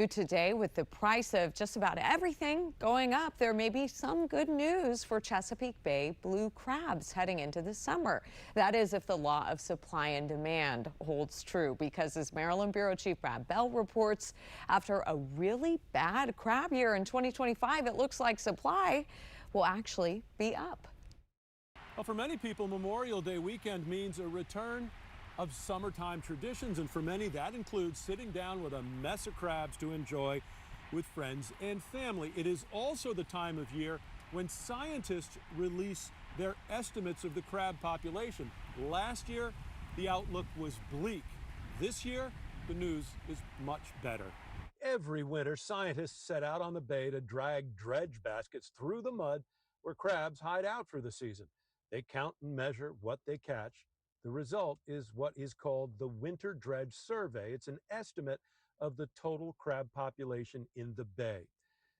Today, with the price of just about everything going up, there may be some good news for Chesapeake Bay blue crabs heading into the summer. That is, if the law of supply and demand holds true, because as Maryland Bureau Chief Brad Bell reports, after a really bad crab year in 2025, it looks like supply will actually be up. Well, for many people, Memorial Day weekend means a return of summertime traditions, and for many that includes sitting down with a mess of crabs to enjoy with friends and family. It is also the time of year when scientists release their estimates of the crab population. Last year, the outlook was bleak. This year, the news is much better. Every winter, scientists set out on the bay to drag dredge baskets through the mud where crabs hide out for the season. They count and measure what they catch. The result is what is called the Winter Dredge Survey. It's an estimate of the total crab population in the bay.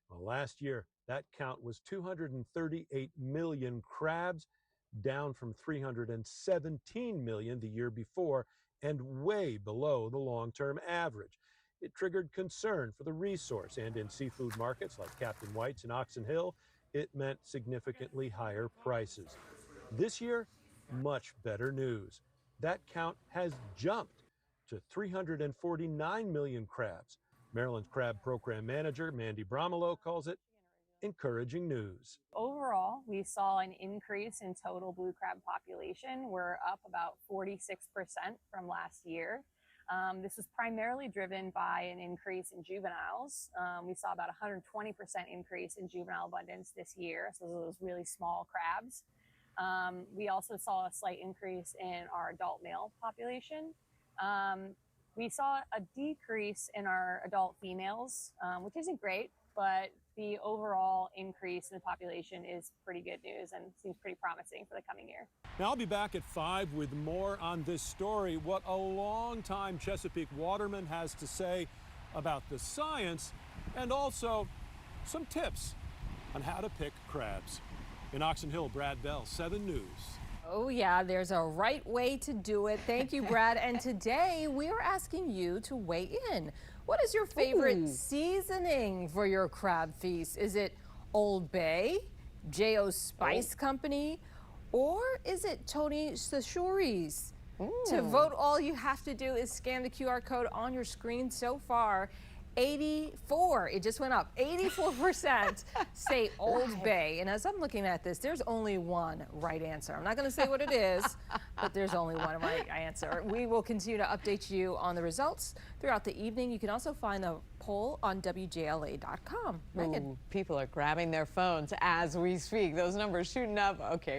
Well, last year, that count was 238 million crabs, down from 317 million the year before, and way below the long-term average. It triggered concern for the resource, and in seafood markets like Captain White's and Oxon Hill, it meant significantly higher prices. This year, much better news. That count has jumped to 349 million crabs. Maryland's Crab Program Manager Mandy Bromelo calls it encouraging news. Overall, we saw an increase in total blue crab population. We're up about 46% from last year. This was primarily driven by an increase in juveniles. We saw about 120% increase in juvenile abundance this year, so those really small crabs. We also saw a slight increase in our adult male population. We saw a decrease in our adult females, which isn't great, but the overall increase in the population is pretty good news and seems pretty promising for the coming year. Now I'll be back at 5 with more on this story, what a longtime Chesapeake waterman has to say about the science, and also some tips on how to pick crabs. In Oxon Hill, Brad Bell, 7 News. Oh yeah, there's a right way to do it. Thank you, Brad. And today we are asking you to weigh in. What is your favorite seasoning for your crab feast? Is it Old Bay, J.O. Spice Company, or is it Tony Sashuri's? To vote, all you have to do is scan the QR code on your screen. So far, 84, it just went up, 84% say Old Bay. And as I'm looking at this, there's only one right answer. I'm not going to say what it is, but there's only one right answer. We will continue to update you on the results throughout the evening. You can also find the poll on WJLA.com. Megan. People are grabbing their phones as we speak. Those numbers shooting up. Okay.